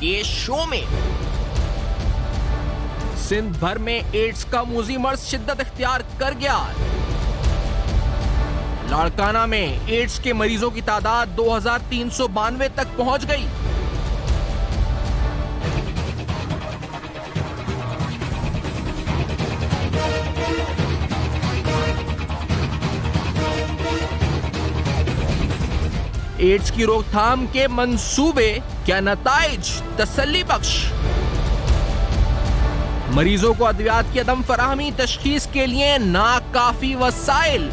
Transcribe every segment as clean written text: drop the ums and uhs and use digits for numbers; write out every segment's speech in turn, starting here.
के शो में। सिंध भर में एड्स का मूजी मर्ज शिद्दत इख्तियार कर गया। लाड़काना में एड्स के मरीजों की तादाद 2392 तक पहुंच गई। एड्स की रोकथाम के मंसूबे, क्या नताइज तसल्ली बख्श? मरीजों को अद्वियात की अदम फराहमी, तशखीस के लिए नाकाफी वसाइल।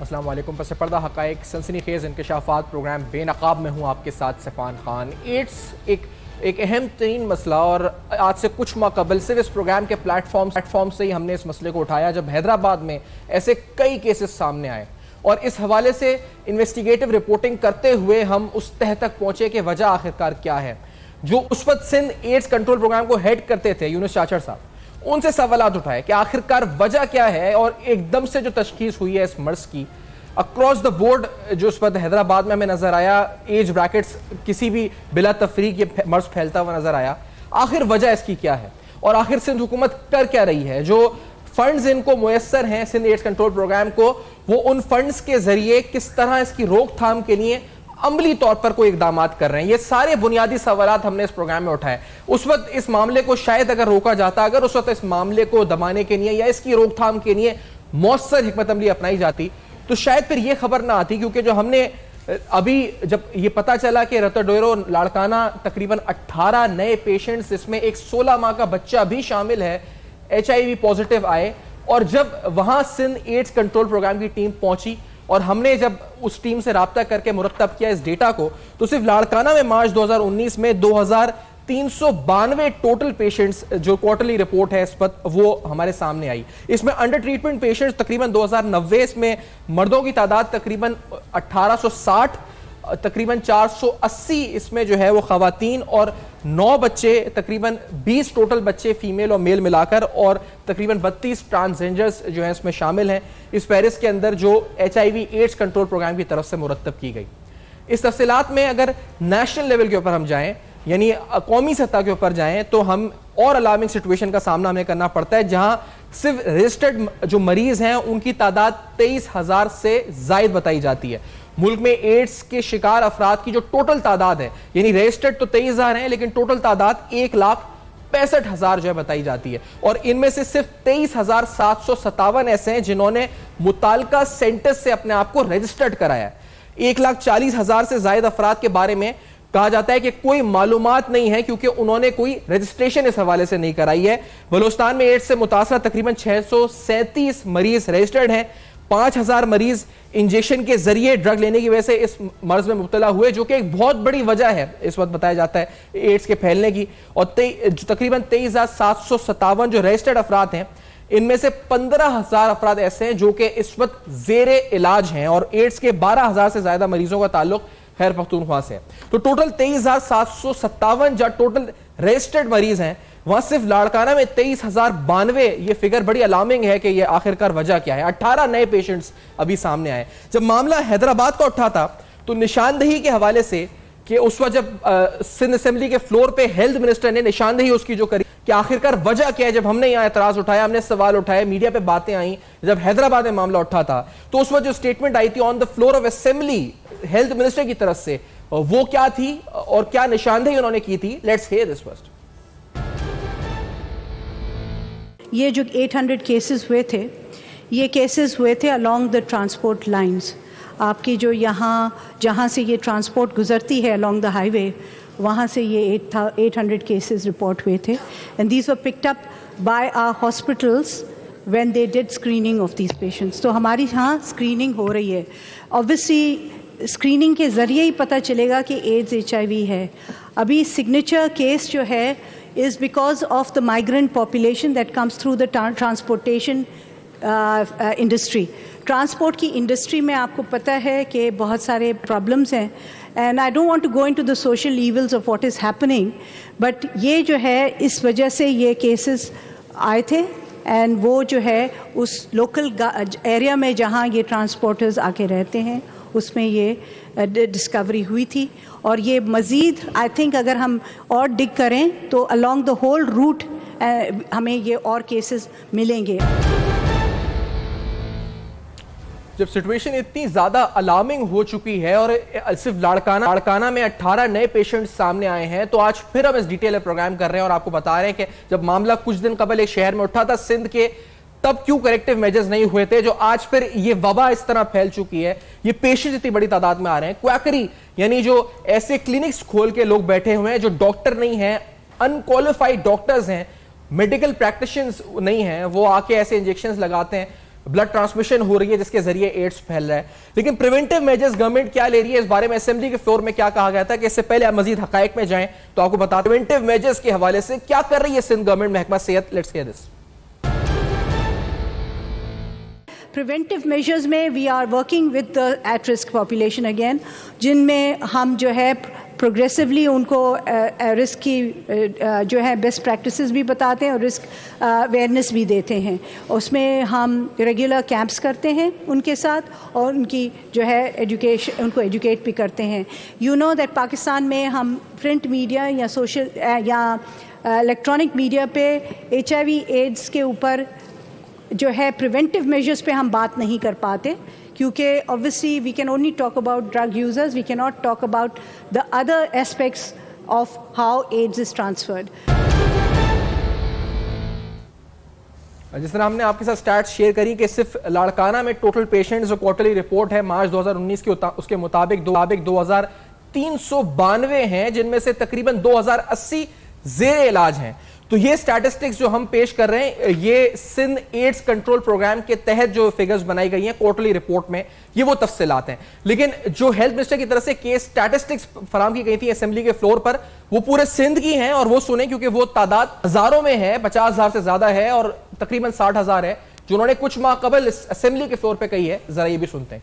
अस्सलाम वालेकुम। पस पर्दा हक़ाइक़ सनसनीखेज़ इंकशाफ़ात प्रोग्राम बेनकाब में हूँ आपके साथ सफ़ान खान। एड्स एक अहम तरीन मसला, और आज से कुछ माह कबल सिर्फ इस प्रोग्राम के प्लेटफॉर्म से ही हमने इस मसले को उठाया जब हैदराबाद में ऐसे कई केसेस सामने आए, और इस हवाले से इन्वेस्टिगेटिव रिपोर्टिंग करते हुए हम उस तह तक पहुंचे कि वजह आखिरकार क्या है। जो उस वक्त सिंध एड्स कंट्रोल प्रोग्राम को हेड करते थे यूनुस चाचड़ साहब, उनसे सवालात उठाए कि आखिरकार वजह क्या है, और एकदम से जो तशखीस हुई है इस मर्ज की अक्रॉस द बोर्ड, जो उस वक्त हैदराबाद में हमें नजर आया, एज ब्रैकेट्स किसी भी बिला तफरीक ये मर्ज फैलता हुआ नजर आया। आखिर वजह इसकी क्या है, और आखिर सिंध हुकूमत कर क्या रही है? जो फंड्स इनको मुयस्सर हैं सिंध एड्स कंट्रोल प्रोग्राम को, वो उन फंड्स के जरिए किस तरह इसकी रोकथाम के लिए अमली तौर पर कोई इकदाम कर रहे हैं? ये सारे बुनियादी सवालात हमने इस प्रोग्राम में उठाए। उस वक्त इस मामले को शायद अगर रोका जाता, अगर उस वक्त इस मामले को दबाने के लिए या इसकी रोकथाम के लिए मौसर हिकमत अमली अपनाई जाती, तो शायद फिर ये खबर ना आती। क्योंकि जो हमने अभी जब ये पता चला कि रतोडोरो लाड़काना तकरीबन 18 नए पेशेंट्स, इसमें एक 16 माह का बच्चा भी शामिल है, HIV पॉजिटिव आए, और जब वहां सिंध एड्स कंट्रोल प्रोग्राम की टीम पहुंची और हमने जब उस टीम से राब्ता करके मुरत्तब किया इस डेटा को, तो सिर्फ लाड़काना में मार्च 2019 में 2392 टोटल पेशेंट्स, जो क्वार्टरली रिपोर्ट है इस पर, वो हमारे सामने आई। इसमें अंडर ट्रीटमेंट पेशेंट्स तकरीबन 2090, इसमें मर्दों की तादाद तकरीबन 1860, तकरीबन 480 इसमें जो है वो खवातीन, और 9 बच्चे, तकरीबन 20 टोटल बच्चे फीमेल और मेल मिलाकर, और तकरीबन 32 ट्रांसजेंडर्स जो हैं इसमें शामिल हैं इस फहरिस्त के अंदर, जो HIV एड्स कंट्रोल प्रोग्राम की तरफ से मुरत्तब की गई। इस तफसीलात में अगर नेशनल लेवल के ऊपर हम जाएं, यानी कौमी सतह के ऊपर जाएं, तो हम और अलार्मिंग सिचुएशन का सामना हमें करना पड़ता है, जहां सिर्फ रजिस्टर्ड जो मरीज हैं उनकी तादाद 23,000 से जायद बताई जाती है। मुल्क में एड्स के शिकार अफराद की जो टोटल तादाद है, यानी रजिस्टर्ड तो 23,000 है, लेकिन टोटल तादाद 1,65,000 जो है बताई जाती है, और इनमें से सिर्फ 23,757 ऐसे हैं जिन्होंने मुताल्लिका सेंटर से अपने आप को रजिस्टर्ड कराया है। 1,40,000 से ज्यादा अफराद के बारे में कहा जाता है कि कोई मालूमात नहीं है, क्योंकि उन्होंने कोई रजिस्ट्रेशन इस हवाले से नहीं कराई है। बलूचिस्तान में एड्स से मुतासर तकरीबन 637 मरीज रजिस्टर्ड हैं। 5,000 मरीज इंजेक्शन के जरिए ड्रग लेने की वजह से इस मर्ज में मुब्तला हुए, जो कि एक बहुत बड़ी वजह है इस वक्त बताया जाता है एड्स के फैलने की। और तकरीबन 23,757 जो रजिस्टर्ड अफराद हैं, इनमें से 15,000 अफराद ऐसे हैं जो कि इस वक्त जेरे इलाज हैं, और एड्स के 12,000 से ज्यादा मरीजों का ताल्लुक खैर पख्तूनख्वा से है। तो टोटल 23,757 जो टोटल रजिस्टर्ड मरीज हैं, वहां सिर्फ लाड़काना में 23,092, ये फिगर बड़ी अलार्मिंग है कि ये आखिरकार वजह क्या है। 18 नए पेशेंट्स अभी सामने आए। जब मामला हैदराबाद का उठा था, तो निशानदही के हवाले से कि उस वक्त जब सिंध असेंबली के फ्लोर पे हेल्थ मिनिस्टर ने निशानदही उसकी जो करी कि आखिरकार वजह क्या है, जब हमने यहाँ एतराज उठाया, हमने सवाल उठाए, मीडिया पे बातें आई, जब हैदराबाद में मामला उठा था, तो उस वक्त जो स्टेटमेंट आई थी on the floor of assembly health minister की तरफ से, वो क्या थी और क्या निशानदेही उन्होंने की थी? Let's hear this first. ये जो 800 केसेस हुए थे, ये केसेस हुए थे अलोंग द ट्रांसपोर्ट लाइंस। आपकी जो यहाँ जहाँ से ये ट्रांसपोर्ट गुजरती है अलोंग द हाईवे, वहाँ से ये 800 केसेस रिपोर्ट हुए थे, and these were picked up by our hospitals when they did screening of these patients. तो हमारी यहाँ स्क्रीनिंग हो रही है। ऑब्वियसली स्क्रीनिंग के ज़रिए ही पता चलेगा कि एड्स HIV है। अभी सिग्नेचर केस जो है is because of the migrant population that comes through the transportation industry. Transport की industry में आपको पता है कि बहुत सारे problems हैं, and I don't want to go into the social evils of what is happening, but ये जो है इस वजह से ये cases आए थे, and वो जो है उस local area में जहाँ ये transporters आके रहते हैं उसमें ये डिस्कवरी हुई थी। और ये मज़ीद आई थिंक अगर हम और डिग करें तो अलोंग द होल रूट हमें ये और केसेस मिलेंगे। जब सिचुएशन इतनी ज़्यादा अलार्मिंग हो चुकी है और सिर्फ लाड़काना में 18 नए पेशेंट सामने आए हैं, तो आज फिर हम इस डिटेल में प्रोग्राम कर रहे हैं और आपको बता रहे हैं कि जब मामला कुछ दिन कबल एक शहर में उठा था सिंध के, तब क्यों करेक्टिव मेजर्स नहीं हुए थे, जो आज फिर ये वबा इस तरह फैल चुकी है, ये पेशेंट इतनी बड़ी तादाद में आ रहे हैं। क्वैकरी यानी जो ऐसे क्लिनिक्स खोल के लोग बैठे हुए हैं जो डॉक्टर नहीं है, अनक्वालिफाइड डॉक्टर्स हैं, मेडिकल प्रैक्टिशनर्स नहीं है, वो आके ऐसे इंजेक्शंस लगाते हैं, ब्लड ट्रांसमिशन हो रही है जिसके जरिए एड्स फैल रहा है। लेकिन प्रिवेंटिव मेजर्स गवर्नमेंट क्या ले रही है, इस बारे में असेंबली के फ्लोर में क्या कहा गया था कि इससे पहले आप मजीद हकायक में जाएं तो आपको बता प्रिवेंटिव मेजर्स के हवाले से क्या कर रही है सिंध गवर्नमेंट, महकमा सेहत। Let's hear this. Preventive measures में we are working with the at risk population again, जिनमें हम जो है प्रोग्रेसिवली उनको रिस्क की जो है बेस्ट प्रैक्टिसेस भी बताते हैं और रिस्क अवेयरनेस भी देते हैं। उसमें हम रेगुलर कैंप्स करते हैं उनके साथ और उनकी जो है एजुकेशन, उनको एजुकेट भी करते हैं। यू नो दैट पाकिस्तान में हम प्रिंट मीडिया या सोशल या इलेक्ट्रॉनिक मीडिया पे HIV एड्स के ऊपर जो है प्रिवेंटिव मेजर्स पे हम बात नहीं कर पाते, क्योंकि obviously we can only talk about drug users, we can not talk about the other aspects of how AIDS is transferred. जिस तरह हमने आपके साथ स्टैट्स शेयर करी कि सिर्फ लाड़काना में टोटल पेशेंट्स जो क्वार्टरली रिपोर्ट है मार्च 2019 के उसके मुताबिक 2392 हैं, जिनमें से तकरीबन 2080 जेर इलाज हैं। तो ये स्टैटिस्टिक्स जो हम पेश कर रहे हैं, ये सिंध एड्स कंट्रोल प्रोग्राम के तहत जो फिगर्स बनाई गई हैं क्वार्टरली रिपोर्ट में, ये वो तफसीलात हैं। लेकिन जो हेल्थ मिनिस्टर की तरफ से केस स्टैटिस्टिक्स फराम की गई थी असेंबली के फ्लोर पर, वो पूरे सिंध की हैं और वो सुने, क्योंकि वो तादाद हजारों में है, 50,000 से ज्यादा है और तकरीबन 60,000 है, जो उन्होंने कुछ माह कबल इस असेंबली के फ्लोर पर कही है। जरा ये भी सुनते हैं।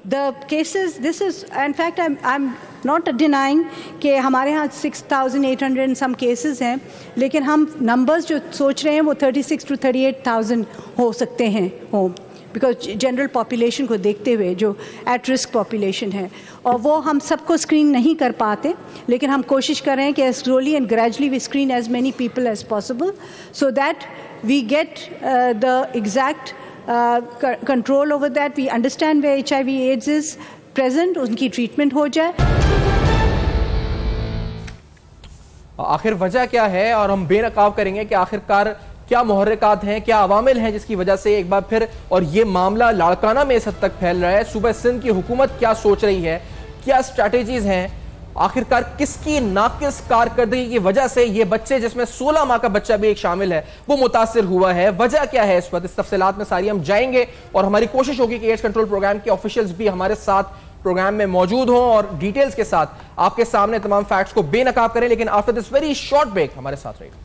The cases, this is, in fact, I'm not denying कि हमारे यहाँ 6,800 and some cases हैं, लेकिन हम numbers जो सोच रहे हैं वो 36 to 38,000 हो सकते हैं हो, because जनरल पॉपुलेशन को देखते हुए जो एट रिस्क पॉपुलेशन है, और वो हम सबको स्क्रीन नहीं कर पाते, लेकिन हम कोशिश कर रहे हैं कि slowly and gradually we screen as many people as possible so that we get the exact control over that, we understand where HIV AIDS is present, उनकी ट्रीटमेंट हो जाए। आखिर वजह क्या है, और हम बेनकाब करेंगे कि आखिरकार क्या मुहर्रिकात हैं, क्या अवामिल हैं जिसकी वजह से एक बार फिर और ये मामला लाड़काना में इस हद तक फैल रहा है। सूबा सिंध की हुकूमत क्या सोच रही है, क्या स्ट्रैटेजीज हैं, आखिरकार किसकी नाकिस कारकर्दगी की वजह से ये बच्चे, जिसमें 16 माह का बच्चा भी एक शामिल है, वो मुतासिर हुआ है। वजह क्या है इस वक्त, इस तफसीलात में सारी हम जाएंगे और हमारी कोशिश होगी कि एड्स कंट्रोल प्रोग्राम के ऑफिशियल्स भी हमारे साथ प्रोग्राम में मौजूद हों और डिटेल्स के साथ आपके सामने तमाम फैक्ट्स को बेनकाब करें। लेकिन after this very short break हमारे साथ रहेगा।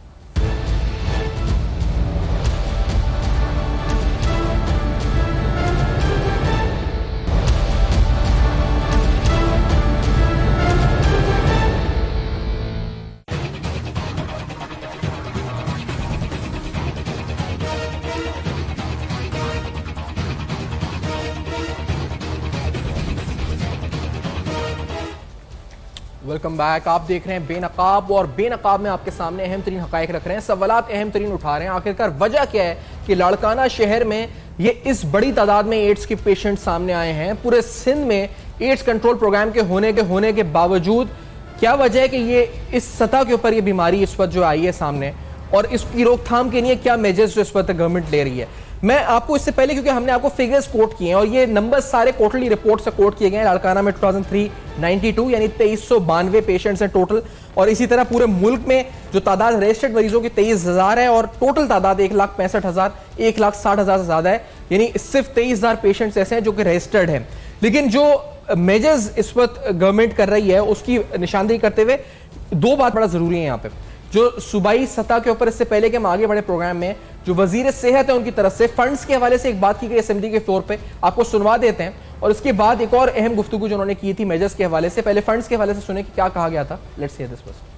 Welcome back. आप देख रहे हैं बेनकाब, और बेनकाब में आपके सामने अहम तरीन हकायक रख रहे हैं, सवालात अहम तरीन उठा रहे हैं। आखिरकार वजह क्या है कि लाड़काना शहर में ये इस बड़ी तादाद में एड्स के पेशेंट सामने आए हैं। पूरे सिंध में एड्स कंट्रोल प्रोग्राम के होने के बावजूद क्या वजह है कि ये इस सतह के ऊपर ये बीमारी इस वक्त जो आई है सामने, और इसकी रोकथाम के लिए क्या मेजर्स जो इस वक्त गवर्नमेंट ले रही है। मैं आपको इससे पहले, क्योंकि हमने आपको फिगर्स कोट किए हैं और ये नंबर्स सारे क्वार्टरली रिपोर्ट से कोट किए गए हैं। लाड़काना में 2392 यानी 2392 पेशेंट्स हैं टोटल, और इसी तरह पूरे मुल्क में जो तादाद रजिस्टर्ड मरीजों की 23,000 है और टोटल तादाद 1,65,000 1,60,000 से ज्यादा है, यानी सिर्फ 23,000 पेशेंट्स ऐसे हैं जो कि रजिस्टर्ड हैं। लेकिन जो मेजर्स इस वक्त गवर्नमेंट कर रही है उसकी निशानदेही करते हुए दो बात बड़ा जरूरी है यहाँ पे। जो सूबाई सतह के ऊपर, इससे पहले कि हम आगे बढ़े प्रोग्राम में, जो वजीर सेहत है उनकी तरफ से फंड्स के हवाले से एक बात की गई असेंबली के फ्लोर पे, आपको सुनवा देते हैं, और इसके बाद एक और अहम गुफ्तगू जो उन्होंने की थी मेजर्स के हवाले से। पहले फंड्स के हवाले से सुने कि क्या कहा गया था। Let's hear this first.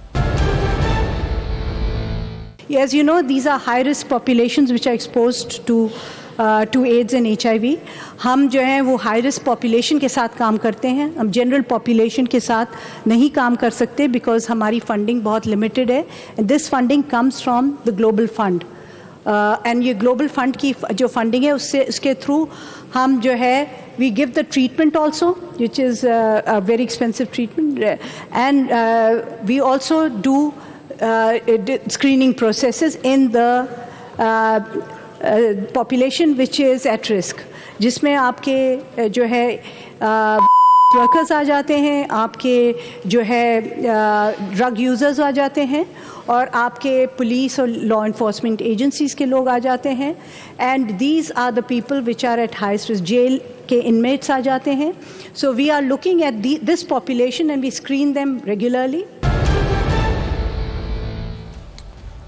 As you know, these are high-risk populations which are exposed to to AIDS and HIV। हम जो है वो हाई रिस्क पॉपुलेशन के साथ काम करते हैं, हम जनरल पॉपुलेशन के साथ नहीं काम कर सकते बिकॉज हमारी फंडिंग बहुत लिमिटेड है। This funding comes from the global fund and ये ग्लोबल फंड की जो फंडिंग है उसके थ्रू हम जो है we give the treatment also which is a very expensive treatment and we also do screening processes in the population which is at risk, जिसमें आपके जो है वर्कर्स आ जाते हैं, आपके जो है ड्रग यूज़र्स आ जाते हैं, और आपके पुलिस और लॉ इन्फोर्समेंट एजेंसीज़ के लोग आ जाते हैं। And these are the people which are at highest risk. Jail के इनमेट्स आ जाते हैं। So we are looking at this population and we screen them regularly.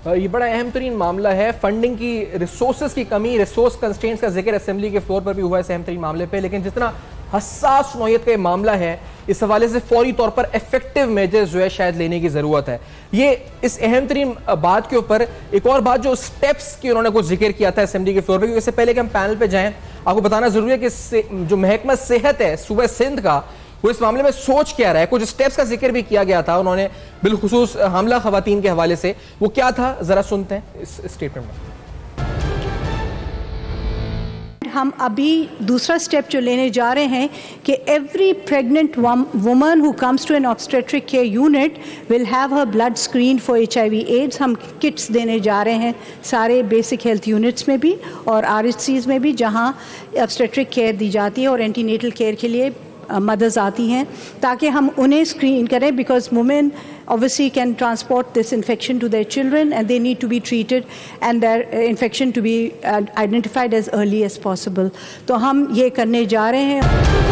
ये बड़ा अहम तरीन मामला है, फंडिंग की, रिसोर्सेज की कमी, रिसोर्स कंस्ट्रेंट्स का जिक्र असेंबली के फ्लोर पर भी हुआ इस अहम तरीन मामले पे। लेकिन जितना हसास नौयत का मामला है, इस हवाले से फौरी तौर पर इफेक्टिव मेजर्स जो है शायद लेने की जरूरत है। ये इस अहम तरीन बात के ऊपर एक और बात जो स्टेप्स की उन्होंने कुछ जिक्र किया था असेंबली के फ्लोर पर, क्योंकि इससे पहले कि हम पैनल पे जाएं आपको बताना जरूरी है कि जो महकमा सेहत है सूबा सिंध का, वो इस मामले में सोच क्या रहा है। कुछ स्टेप्स का जिक्र भी किया गया था उन्होंने बिलखुसूस हमला खवातीन के हवाले से। वो क्या था, जरा सुनते हैं इस स्टेटमेंट में। हम अभी दूसरा स्टेप जो लेने जा रहे हैं कि every pregnant woman who comes to an obstetric care unit will have her blood screen for HIV AIDS. हम किट्स देने जा रहे हैं सारे बेसिक हेल्थ यूनिट्स में भी और RHCs में भी, जहां ऑब्स्टेट्रिक केयर दी जाती है और एंटीनेटल केयर के लिए मदर्स आती हैं, ताकि हम उन्हें स्क्रीन करें, because women obviously can transport this infection to their children and they need to be treated and their infection to be identified as early as possible. तो हम ये करने जा रहे हैं।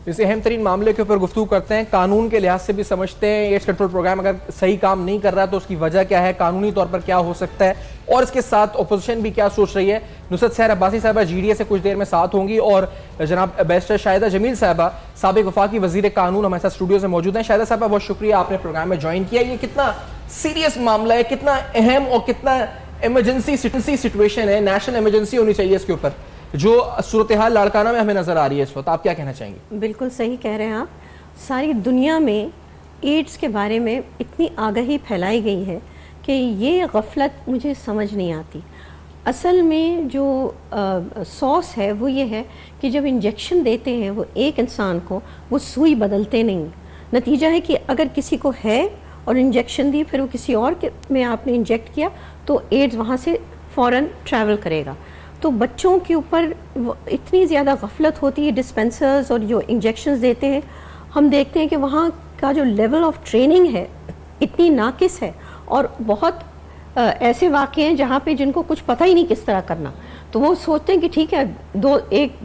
इस अहम तरीन मामले के ऊपर गुफ्तगू करते हैं, कानून के लिहाज से भी समझते हैं एड्स कंट्रोल प्रोग्राम अगर सही काम नहीं कर रहा तो उसकी वजह क्या है, कानूनी तौर पर क्या हो सकता है, और इसके साथ अपोजिशन भी क्या सोच रही है। नुसरत सहर अब्बासी साहबा GDA से कुछ देर में साथ होंगी और जनाब बैरिस्टर शाहिदा जमील साहबा साबिक वफाकी वजीर कानून हमारे साथ स्टूडियो से मौजूद हैं। शाहिदा साहबा बहुत शुक्रिया आपने प्रोग्राम में ज्वाइन किया। ये कितना सीरियस मामला है, कितना अहम और कितना इमरजेंसी सिचुएशन है, नेशनल इमरजेंसी होनी चाहिए इसके ऊपर, जो सूरत हाल लाड़काना में हमें नजर आ रही है इस वक्त, आप क्या कहना चाहेंगे? बिल्कुल सही कह रहे हैं आप। सारी दुनिया में एड्स के बारे में इतनी आगाही फैलाई गई है कि ये गफलत मुझे समझ नहीं आती। असल में जो सॉस है वो ये है कि जब इंजेक्शन देते हैं वो एक इंसान को, वो सुई बदलते नहीं। नतीजा है कि अगर किसी को है और इंजेक्शन दी, फिर वो किसी और में आपने इंजेक्ट किया तो एड्स वहाँ से फ़ौरन ट्रैवल करेगा। तो बच्चों के ऊपर इतनी ज़्यादा गफलत होती है, डिस्पेंसर्स और जो इंजेक्शंस देते हैं, हम देखते हैं कि वहाँ का जो लेवल ऑफ ट्रेनिंग है इतनी नाकिस है, और बहुत ऐसे वाक़े हैं जहाँ पे जिनको कुछ पता ही नहीं किस तरह करना। तो वो सोचते हैं कि ठीक है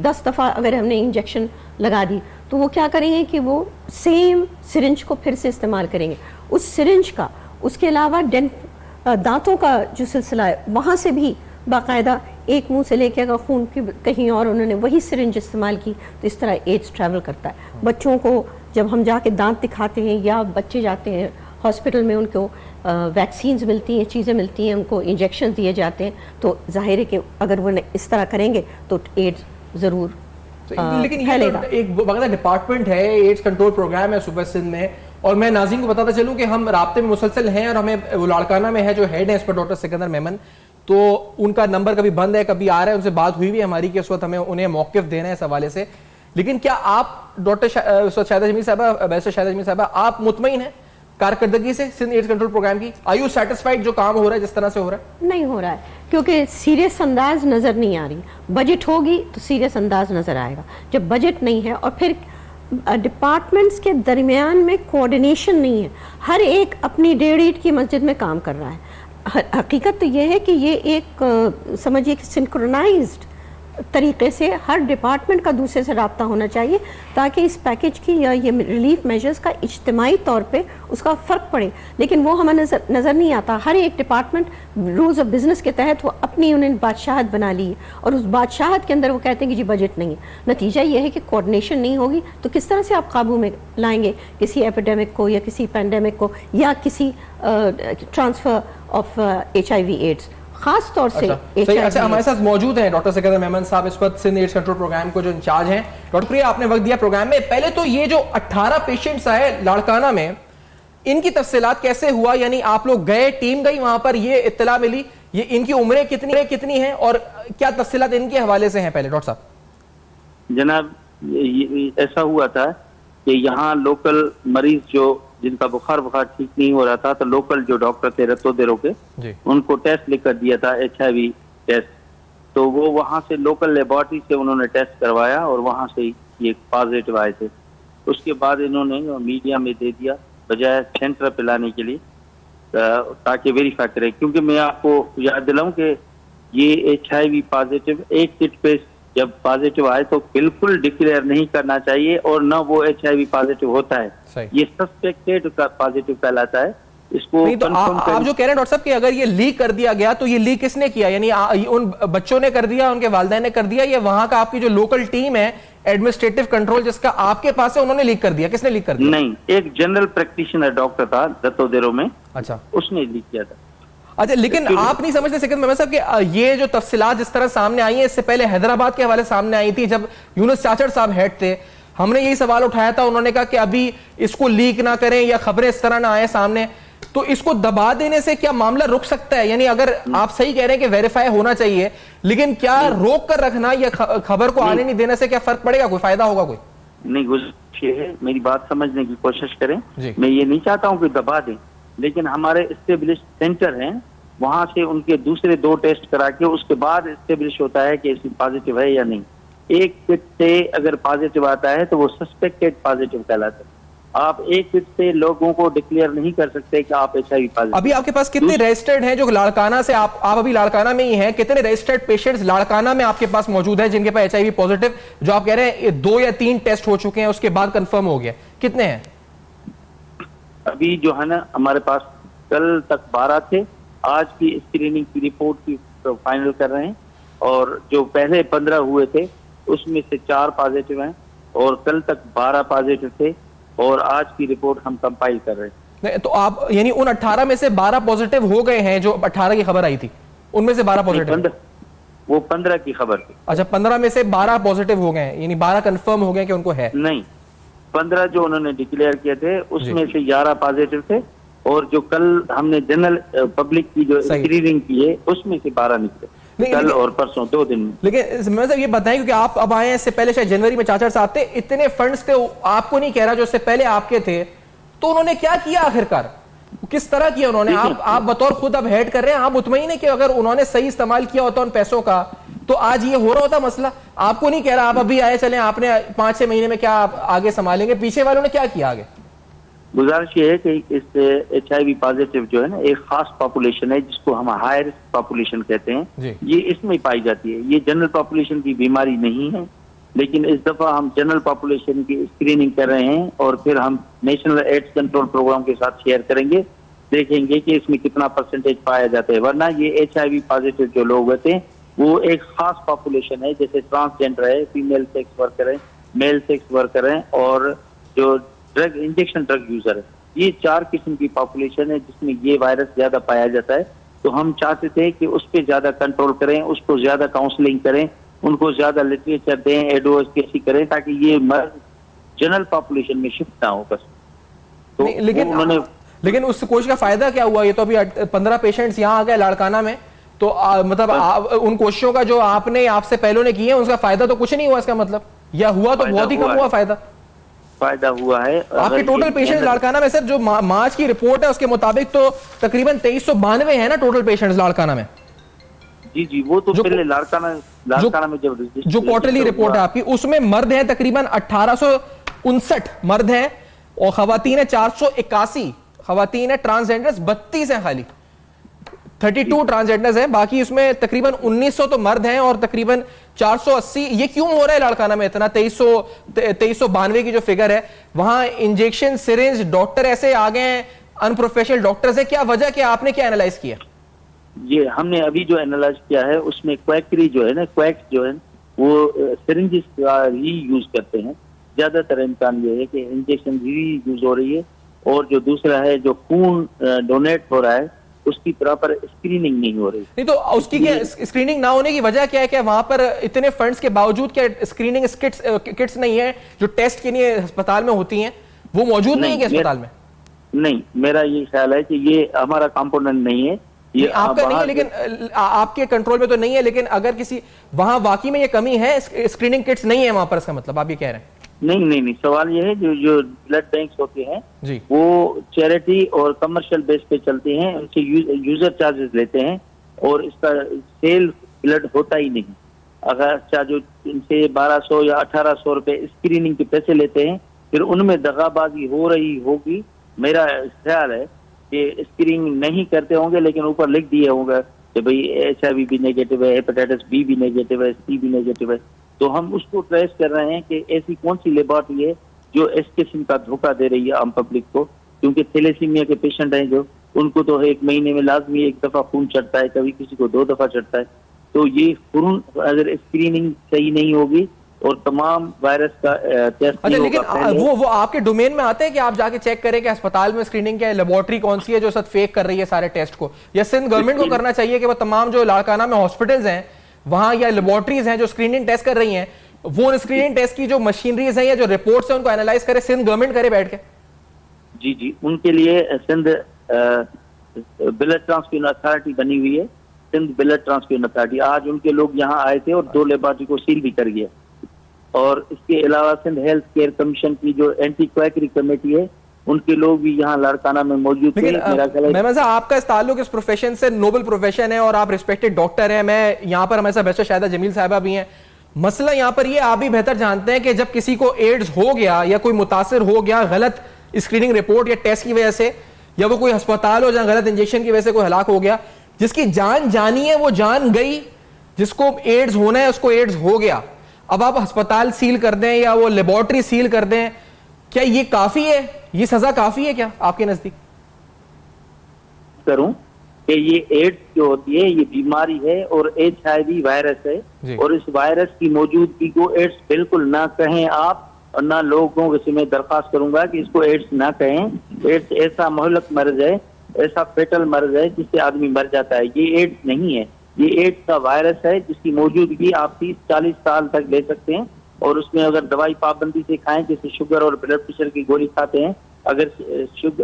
10 दफ़ा अगर हमने इंजेक्शन लगा दी तो वो क्या करेंगे कि वो सेम सिरिंज को फिर से इस्तेमाल करेंगे। उस सिरिंज का, उसके अलावा दांतों का जो सिलसिला है वहाँ से भी बाकायदा एक मुंह से लेके अगर खून की कहीं और उन्होंने वही सिरिंज इस्तेमाल की तो इस तरह एड्स ट्रैवल करता है। बच्चों को जब हम जाके दांत दिखाते हैं या बच्चे जाते हैं हॉस्पिटल में, उनको वैक्सीन्स मिलती हैं, चीज़ें मिलती हैं, उनको इंजेक्शन दिए जाते हैं, तो जाहिर है कि अगर वो इस तरह करेंगे तो एड्स ज़रूर लेकिन ये तो एक बाकायदा डिपार्टमेंट है, एड्स कंट्रोल प्रोग्राम है सूबा सिंध में, और मैं नाज़रीन को बताता चलूँ कि हम राब्ते में मुसलसल हैं, और हमें वो लाड़काना में है जो हेड है इस पर डॉक्टर सिकंदर मेमन, तो उनका नंबर कभी बंद है कभी आ रहा है, उनसे बात हुई भी हमारी कि उस वक्त हमें उन्हें मौक़िफ़ देना है इस हवाले से। लेकिन क्या आप डॉक्टर शाहिदा जमील साहबा, बैरिस्टर शाहिदा जमील साहबा, आप मुतमईन हैं कारकर्दगी से सिंध एड्स कंट्रोल प्रोग्राम की? आर यू सेटिस्फाइड जो काम हो रहा है जिस तरह से हो रहा है? नहीं हो रहा है, क्योंकि सीरियस अंदाज नज़र नहीं आ रही। बजट होगी तो सीरियस अंदाज नज़र आएगा, जब बजट नहीं है और फिर डिपार्टमेंट्स के दरमियान में कोऑर्डिनेशन नहीं है, हर एक अपनी 1.5 ईंट की मस्जिद में काम कर रहा है। हकीकत तो ये है कि ये एक समझिए कि सिंक्रोनाइज्ड तरीके से हर डिपार्टमेंट का दूसरे से रब्ता होना चाहिए, ताकि इस पैकेज की या ये रिलीफ मेजर्स का इज्तिमाई तौर पे उसका फ़र्क पड़े। लेकिन वो हमें नज़र नहीं आता। हर एक डिपार्टमेंट रूल्स ऑफ बिज़नेस के तहत वो अपनी उन्हें बादशाहत बना ली है, और उस बादशाहत के अंदर वो कहते हैं कि जी बजट नहीं है। नतीजा ये है कि कोऑर्डिनेशन नहीं होगी तो किस तरह से आप काबू में लाएंगे किसी एपिडेमिक को या किसी पैंडेमिक को या किसी ट्रांसफ़र ऑफ HIV एड्स। खास तौर से सही। अच्छा, हमारे साथ मौजूद हैं डॉक्टर सिकंदर मेमन साहब, इस वक्त सिंध एड्स कंट्रोल प्रोग्राम को जो इंचार्ज हैं। डॉक्टर प्रिया, आपने वक्त दिया प्रोग्राम में। पहले तो ये जो 18 पेशेंट्स आए लाड़काना में, इनकी तफसीलात कैसे हुआ, यानी आप लोग गए, टीम गई वहां पर, ये इत्तला मिली, ये इनकी उम्रें कितनी हैं और क्या तफसीलात इनके हवाले से हैं? पहले डॉक्टर साहब। जनाब, ऐसा हुआ था कि यहाँ लोकल मरीज जो जिनका बुखार ठीक नहीं हो रहा था, तो लोकल जो डॉक्टर थे रतोदेरो के, उनको टेस्ट लिख कर दिया था, HIV टेस्ट। तो वो वहाँ से लोकल लेबोरेटरी से उन्होंने टेस्ट करवाया और वहाँ से ये पॉजिटिव आए थे। उसके बाद इन्होंने मीडिया में दे दिया बजाय सेंटर पे लाने के लिए, ताकि वेरीफाई करें। क्योंकि मैं आपको याद दिलाऊं कि ये HIV पॉजिटिव एक किट पे जब पॉजिटिव आए तो बिल्कुल डिक्लेयर नहीं करना चाहिए, और न वो HIV पॉजिटिव होता है, ये सस्पेक्टेड पॉजिटिव कहलाता है। इसको नहीं, तो आप जो कह रहे हैं डॉक्टर साहब कि अगर ये लीक कर दिया गया, तो ये लीक किसने किया? यानी उन बच्चों ने कर दिया, उनके वालिदैन ने कर दिया, या वहां का आपकी जो लोकल टीम है एडमिनिस्ट्रेटिव कंट्रोल जिसका आपके पास है, उन्होंने लीक कर दिया? किसने लीक कर दिया? नहीं, एक जनरल प्रैक्टिशनर डॉक्टर था रतोदेरो में, अच्छा, उसने लीक किया था। अच्छा, लेकिन आप नहीं समझते सिकंदर मेमन साहब कि ये जो तफसीलात जिस तरह सामने आई है, इससे पहले हैदराबाद के हवाले सामने आई थी जब यूनुस चाचड़ साहब हेड थे, हमने यही सवाल उठाया था, उन्होंने कहा कि अभी इसको लीक ना करें या खबरें इस तरह ना आए सामने, तो इसको दबा देने से क्या मामला रुक सकता है? यानी अगर आप सही कह रहे हैं कि वेरीफाई होना चाहिए, लेकिन क्या रोक कर रखना या खबर को आने नहीं देने से क्या फर्क पड़ेगा? कोई फायदा होगा? कोई नहीं, गुज़ारिश है, मेरी बात समझने की कोशिश करें। मैं ये नहीं चाहता हूं कि दबा दें, लेकिन हमारे एस्टेब्लिश सेंटर हैं, वहां से उनके दूसरे 2 टेस्ट करा के उसके बाद एस्टेब्लिश होता है कि इसमें पॉजिटिव है या नहीं। एक किट से अगर पॉजिटिव आता है तो वो सस्पेक्टेड पॉजिटिव कहलाता है। आप एक किट से लोगों को डिक्लेयर नहीं कर सकते कि आप HIV पॉजिटिव। अभी आपके पास कितने रजिस्टर्ड हैं जो लाड़काना से, आप अभी लाड़काना में ही हैं, कितने रजिस्टर्ड पेशेंट्स लाड़काना में आपके पास मौजूद हैं जिनके पास HIV पॉजिटिव, जो आप कह रहे हैं 2 या 3 टेस्ट हो चुके हैं उसके बाद कंफर्म हो गया, कितने हैं? अभी जो है ना, हमारे पास कल तक 12 थे, आज की स्क्रीनिंग की रिपोर्ट की फाइनल कर रहे हैं, और जो पहले 15 हुए थे उसमें से 4 पॉजिटिव हैं, और कल तक 12 पॉजिटिव थे, और आज की रिपोर्ट हम कंपाइल कर रहे हैं। तो आप यानी उन 18 में से 12 पॉजिटिव हो गए हैं, जो 18 की खबर आई थी उनमें से 12 पॉजिटिव? वो 15 की खबर थी। अच्छा, 15 में से 12 पॉजिटिव हो गए हैं, यानी 12 कंफर्म हो गए कि उनको है? नहीं, 15 जो उन्होंने डिक्लेयर किए थे उसमें से 11 पॉजिटिव थे, और जो कल हमने जनरल पब्लिक की जो स्क्रीनिंग की है उसमें से 12 निकले कल और परसों 2 दिन में। लेकिन मैं ये बताएं, क्योंकि आप अब आए हैं, इससे पहले शायद जनवरी में चाचड़ साहब थे, इतने फंड्स थे, आपको नहीं कह रहा, जो इससे पहले आपके थे, तो उन्होंने क्या किया आखिरकार? किस तरह किया उन्होंने? आप बतौर खुद अब हेड कर रहे हैं, आप मुतमईन है कि अगर उन्होंने सही इस्तेमाल किया होता उन पैसों का तो आज ये हो रहा होता मसला? आपको नहीं कह रहा, आप अभी आए चले, आपने 5-6 महीने में क्या आप आगे संभालेंगे, पीछे वालों ने क्या किया आगे? गुजारिश ये है कि इस HIV पॉजिटिव जो है ना, एक खास पॉपुलेशन है जिसको हम हाई रिस्क पॉपुलेशन कहते हैं, ये इसमें पाई जाती है। ये जनरल पॉपुलेशन की बीमारी नहीं है, लेकिन इस दफा हम जनरल पॉपुलेशन की स्क्रीनिंग कर रहे हैं, और फिर हम नेशनल एड्स कंट्रोल प्रोग्राम के साथ शेयर करेंगे, देखेंगे कि इसमें कितना परसेंटेज पाया जाता है। वरना ये HIV पॉजिटिव जो लोग होते हैं वो एक खास पॉपुलेशन है, जैसे ट्रांसजेंडर है, फीमेल सेक्स वर्कर है, मेल सेक्स वर्कर है, और जो इंजेक्शन ड्रग यूजर है। ये 4 किस्म की पॉपुलेशन है जिसमें ये वायरस ज्यादा पाया जाता है। तो हम चाहते थे कि उस पर ज्यादा कंट्रोल करें, उसको ज्यादा काउंसलिंग करें, उनको ज्यादा लिटरेचर दें, एडवोकेसी करें, ताकि ये जनरल पॉपुलेशन में शिफ्ट ना हो। बस तो लेकिन उस कोशिश का फायदा क्या हुआ? ये तो अभी 15 पेशेंट्स यहाँ आ गए लाड़काना में, तो मतलब उन कोशिशों का जो आपने आपसे पहले ने किए उसका फायदा तो कुछ नहीं हुआ इसका मतलब, या हुआ तो बहुत ही कम हुआ? फायदा हुआ है। आपके टोटल पेशेंट्स लाड़काना में सर, जो मार्च की रिपोर्ट है उसके मुताबिक तो तकरीबन 2392 है ना टोटल पेशेंट्स लाड़काना में? जी, वो तो पहले लाड़काना में जो क्वार्टरली रिपोर्ट है आपकी, उसमें मर्द हैं तकरीबन 1859 मर्द हैं, और खवातीन है 481 खवातीन है, ट्रांसजेंडर्स 32 हैं, खाली 32 ट्रांसजेंडर्स हैं, बाकी उसमें तकरीबन 1900 तो मर्द हैं और तकरीबन 480। ये क्यों हो रहा है लाड़काना में इतना? 2392 की जो फिगर है, वहां इंजेक्शन सिरिंज डॉक्टर ऐसे आ गए हैं, अनप्रोफेशनल डॉक्टर्स है, क्या वजह, क्या आपने क्या एनालाइज किया? ये हमने अभी जो एनालाइज किया है उसमें क्वैकरी जो है ना, क्वैक्स जो है वो सिरिंजेस का ही यूज करते हैं। ज्यादातर इम्कान ये है कि इंजेक्शन ही यूज हो रही है, और जो दूसरा है जो खून डोनेट हो रहा है उसकी प्रॉपर स्क्रीनिंग नहीं हो रही। नहीं तो उसकी क्या स्क्रीनिंग ना होने की वजह क्या है? क्या वहां पर इतने फंड्स के बावजूद क्या स्क्रीनिंग किट्स नहीं है जो टेस्ट के लिए अस्पताल में होती हैं, वो मौजूद नहीं है क्या अस्पताल में? नहीं, मेरा ये ख्याल है कि ये हमारा कंपोनेंट नहीं है, ये आपका नहीं है, लेकिन आपके कंट्रोल में तो नहीं है। लेकिन अगर किसी वहां वाकई में ये कमी है, स्क्रीनिंग किट्स नहीं है वहां पर, इसका मतलब आप ये कह रहे हैं? नहीं, सवाल ये है जो ब्लड बैंक्स होते हैं जी, वो चैरिटी और कमर्शियल बेस पे चलते हैं, उनसे यूजर चार्जेस लेते हैं और इसका सेल ब्लड होता ही नहीं। अगर जो इनसे 1200 या 1800 रुपए स्क्रीनिंग के पैसे लेते हैं, फिर उनमें दगाबाजी हो रही होगी। मेरा ख्याल है कि स्क्रीनिंग नहीं करते होंगे, लेकिन ऊपर लिख दिए होंगे कि भाई HIV भी नेगेटिव है, हेपेटाइटिस B भी नेगेटिव है, C भी नेगेटिव है। तो हम उसको ट्रेस कर रहे हैं कि ऐसी कौन सी लेबोरेटरी है जो इस किस्म का धोखा दे रही है आम पब्लिक को, क्योंकि थैलेसीमिया के पेशेंट हैं जो, उनको तो एक महीने में लाजमी एक दफा खून चढ़ता है, कभी किसी को 2 दफा चढ़ता है। तो ये खून अगर स्क्रीनिंग सही नहीं होगी और तमाम वायरस का टेस्ट, अच्छा, लेकिन वो आपके डोमेन में आते हैं कि आप जाके चेक करें कि अस्पताल में स्क्रीनिंग क्या है, लेबोरेटरी कौन सी है जो सब फेक कर रही है सारे टेस्ट को? या सिंध गवर्नमेंट को करना चाहिए कि वो तमाम जो लाड़काना में हॉस्पिटल्स हैं वहां या लेबोरेटरीज हैं जो स्क्रीनिंग टेस्ट कर रही हैं, वो स्क्रीनिंग टेस्ट की जो मशीनरीज है या जो रिपोर्ट्स है उनको एनालाइज करे, सिंध गवर्नमेंट करे बैठ के? जी, उनके लिए सिंध ब्लड ट्रांसफ्यूजन अथॉरिटी बनी हुई है, सिंध ब्लड ट्रांसफ्यूजन अथॉरिटी। आज उनके लोग यहाँ आए थे और 2 लेबोरेटरी को सील भी कर गया। और इसके अलावा सिंध हेल्थ केयर कमीशन की जो एंटी क्वैकरी कमेटी है, उनके लोग भी यहाँ लाड़काना में मौजूद थे। मेमन साहब, आपका इस ताल्लुक इस प्रोफेशन से, नोबल प्रोफेशन है और आप रिस्पेक्टेड डॉक्टर हैं। मैं यहाँ पर हमारे साथ बैरिस्टर शाहिदा जमील साहिबा भी हैं। मसला यहाँ पर ये आप भी बेहतर जानते हैं कि जब किसी को एड्स हो गया या कोई मुतासिर हो गया गलत स्क्रीनिंग रिपोर्ट या टेस्ट की वजह से, या वो कोई अस्पताल हो जहां गलत इंजेक्शन की वजह से कोई हलाक हो गया, जिसकी जान जानी है वो जान गई, जिसको एड्स होना है उसको एड्स हो गया, अब आप अस्पताल सील कर दें या वो लेबोरेटरी सील कर दें, क्या ये काफी है? ये सजा काफी है क्या आपके नजदीक? करूं कि ये एड्स जो होती है ये बीमारी है और HIV वायरस है, और इस वायरस की मौजूदगी को एड्स बिल्कुल ना कहें आप, और ना लोगों से मैं दरख्वास्त करूंगा कि इसको एड्स ना कहें। एड्स ऐसा मोहलक मर्ज है, ऐसा फेटल मर्ज है जिससे आदमी मर जाता है। ये एड्स नहीं है, ये एड्स का वायरस है जिसकी मौजूदगी आप 30-40 साल तक ले सकते हैं, और उसमें अगर दवाई पाबंदी से खाएं, जैसे शुगर और ब्लड प्रेशर की गोली खाते हैं, अगर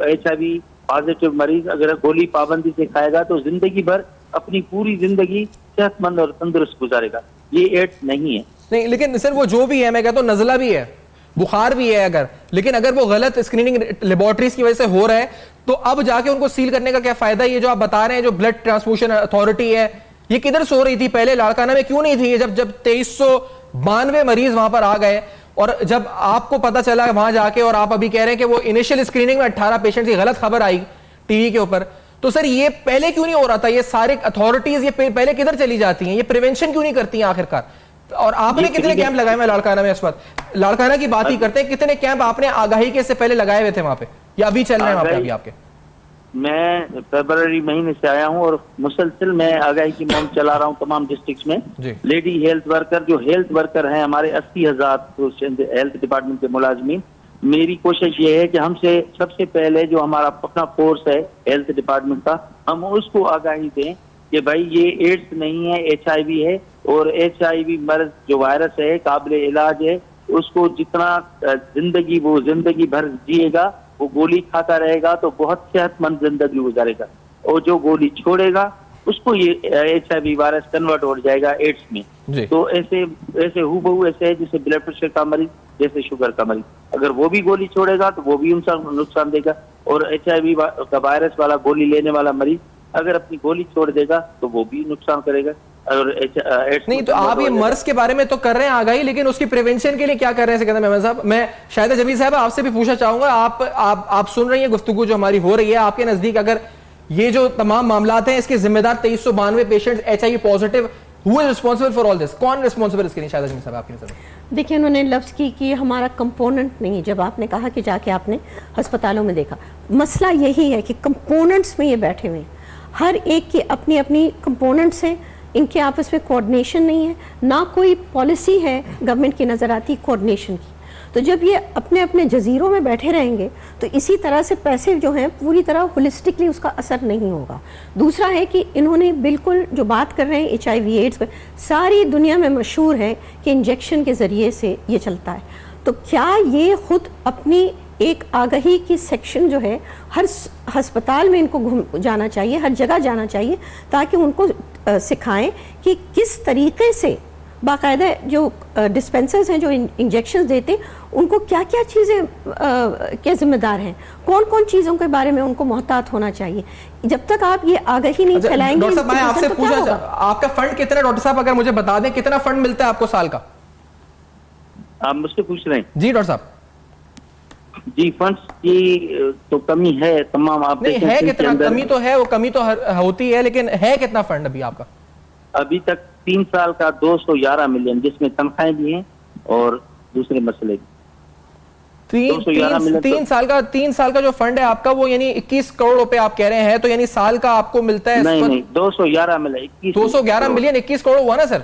HIV पॉजिटिव मरीज अगर गोली पाबंदी से खाएगा तो जिंदगी भर अपनी पूरी जिंदगी सेहतमंद और तंदुरुस्त गुजारेगा। ये एड्स नहीं है। नहीं, लेकिन सर वो जो भी है, मैं कहता हूँ नजला भी है, बुखार भी है, अगर लेकिन अगर वो गलत स्क्रीनिंग लेबोरेटरीज की वजह से हो रहा है, तो अब जाके उनको सील करने का क्या फायदा? ये जो आप बता रहे हैं जो ब्लड ट्रांसफ्यूजन अथॉरिटी है, ये किधर सो रही थी पहले? लाड़काना में क्यों नहीं थी? जब 2392 मरीज वहां पर आ गए और जब आपको पता चला वहां जाके, और आप अभी कह रहे हैं कि वो इनिशियल स्क्रीनिंग में 18 पेशेंट की गलत खबर आई टीवी के ऊपर, तो सर ये पहले क्यों नहीं हो रहा था? ये सारे अथॉरिटीज ये पहले किधर चली जाती हैं? ये प्रिवेंशन क्यों नहीं करती हैं आखिरकार? और आपने कितने कैंप लगाए हुए लाड़काना में? इस वक्त लाड़काना की बात ही करते हैं, कितने कैंप आपने आगाही के से पहले लगाए हुए थे वहां पे, या अभी चल रहे हैं वहां पे अभी आपके? मैं फरवरी महीने से आया हूं और मुसलसल मैं आगाही की मुहिम चला रहा हूं तमाम डिस्ट्रिक्ट्स में। लेडी हेल्थ वर्कर, जो हेल्थ वर्कर हैं हमारे 80,000 हेल्थ डिपार्टमेंट के मुलाजमीन, मेरी कोशिश ये है कि हमसे सबसे पहले जो हमारा अपना फोर्स है हेल्थ डिपार्टमेंट का, हम उसको आगाही दें कि भाई ये एड्स नहीं है, HIV है, और HIV मर्ज जो वायरस है काबिल इलाज है, उसको जितना जिंदगी वो जिंदगी भर जिएगा, वो गोली खाता रहेगा तो बहुत सेहतमंद जिंदगी गुजारेगा, और जो गोली छोड़ेगा उसको ये HIV वायरस कन्वर्ट हो जाएगा एड्स में। तो ऐसे हूबहू ऐसे है जैसे ब्लड प्रेशर का मरीज, जैसे शुगर का मरीज, अगर वो भी गोली छोड़ेगा तो वो भी नुकसान देगा, और HIV का वायरस वाला गोली लेने वाला मरीज अगर अपनी गोली छोड़ देगा तो वो भी नुकसान करेगा। और नहीं, तो आप ये मर्ज के बारे में तो कर रहे हैं आगाही, लेकिन उसकी प्रिवेंशन के लिए क्या कर रहे हैं मेमन साहब? मैं शाहिदा जमील साहब आपसे भी पूछना चाहूंगा, आप सुन रही हैं गुफ्तगू जो हमारी हो रही है, आपके नजदीक अगर ये जो तमाम मामलात हैं इसके जिम्मेदार 2392 patients HIV positive, who is responsible for all this? कौन रिस्पांसिबल इसके लिए शाहिदा जमील साहब आपके नजर? देखिए, उन्होंने लफ्ज़ की कि हमारा कंपोनेंट नहीं है। जब आपने कहा कि जाके आपने अस्पतालों में देखा, मसला यही है कि कंपोनेंट्स में ये बैठे हुए हैं, हर एक की अपनी अपनी कंपोनेंट्स हैं, इनके आपस में कोऑर्डिनेशन नहीं है, ना कोई पॉलिसी है गवर्नमेंट की नज़र आती कोऑर्डिनेशन की। तो जब ये अपने अपने जजीरों में बैठे रहेंगे तो इसी तरह से पैसे जो हैं पूरी तरह होलिस्टिकली उसका असर नहीं होगा। दूसरा है कि इन्होंने बिल्कुल जो बात कर रहे हैं HIV एड्स पर, सारी दुनिया में मशहूर है कि इंजेक्शन के ज़रिए से ये चलता है। तो क्या ये खुद अपनी एक आगाही की सेक्शन जो है हर अस्पताल में इनको घूम जाना चाहिए, हर जगह जाना चाहिए, ताकि उनको सिखाएं कि किस तरीके से बाकायदा जो डिस्पेंसर्स हैं जो इंजेक्शन देते हैं उनको क्या क्या चीज़ें के जिम्मेदार हैं, कौन कौन चीज़ों के बारे में उनको मोहतात होना चाहिए। जब तक आप ये आगाही नहीं फैलाएंगे। डॉक्टर साहब, मैं आपसे पूछा, आपका फंड कितना, डॉक्टर साहब अगर मुझे बता दें कितना फंड मिलता है आपको साल का? आप मुझसे पूछ रहे हैं? जी डॉक्टर साहब। जी, फंड्स की तो कमी है तमाम। आप नहीं है कितना? कमी तो है, वो कमी तो होती है, लेकिन है कितना फंड अभी आपका? अभी तक 3 साल का 211 मिलियन, जिसमें तनख्वाहें भी हैं और दूसरे मसले भी। 3 साल का जो फंड है आपका, वो यानी 21 करोड़ रुपए आप कह रहे हैं, तो यानी साल का आपको मिलता है? नहीं, 211 मिलियन। 211 मिलियन 21 करोड़ हुआ ना सर?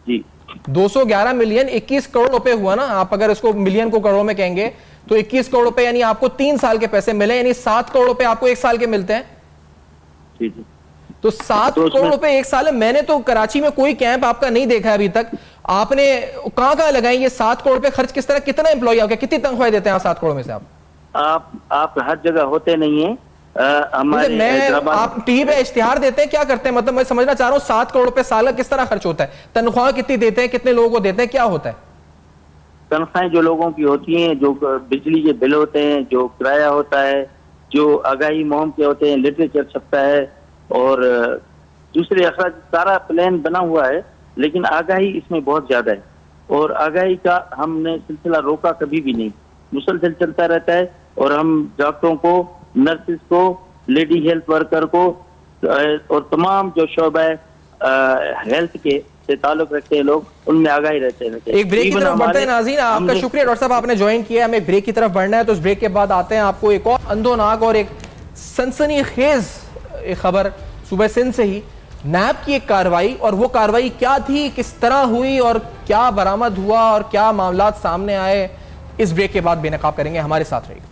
जी, 211 मिलियन 21 करोड़ रुपए हुआ ना। आप अगर इसको मिलियन को करोड़ में कहेंगे तो 21 करोड़ रुपए, यानी आपको 3 साल के पैसे मिले, यानी 7 करोड़ रुपए आपको 1 साल के मिलते हैं। जी जी। तो 7 करोड़ रुपए 1 साल है। मैंने तो कराची में कोई कैंप आपका नहीं देखा है अभी तक। आपने कहां लगाई ये 7 करोड़ रुपए? खर्च किस तरह, कितना एम्प्लॉय आपके, कितनी तनख्वाह देते हैं 7 करोड़ में से आप हर जगह होते नहीं है। आप टीवी पे इश्तिहार देते हैं, क्या करते हैं? मतलब मैं समझना चाह रहा हूँ 7 करोड़ रुपए साल का किस तरह खर्च होता है? तनख्वाह कितनी देते हैं, कितने लोगों को देते हैं, क्या होता है? तनख्वाहें जो लोगों की होती हैं, जो बिजली के बिल होते हैं, जो किराया होता है, जो आगाही मुहिम के होते हैं, लिटरेचर छपता है और दूसरे अखराज, सारा प्लान बना हुआ है, लेकिन आगाही इसमें बहुत ज्यादा है। और आगाही का हमने सिलसिला रोका कभी भी नहीं, मुसलसल चलता रहता है। और हम डॉक्टरों को, नर्सिस को, लेडी हेल्थ वर्कर को और तमाम जो शोबा हेल्थ के से ताल्लुक रखते हैं लोग, उनमें आगाही रहते हैं। एक ब्रेक की तरफ बढ़ते हैं नाज़रीन। आपका शुक्रिया डॉक्टर साहब, आपने ज्वाइन किया। हमें ब्रेक की तरफ बढ़ना है, तो उस ब्रेक के बाद आते हैं आपको एक और अंधोनाक और एक सनसनीखेज खबर सुबह सिंध से ही। नैब की एक कार्रवाई, और वो कार्रवाई क्या थी, किस तरह हुई और क्या बरामद हुआ और क्या मामलात सामने आए, इस ब्रेक के बाद बेनकाब करेंगे। हमारे साथ रहिए।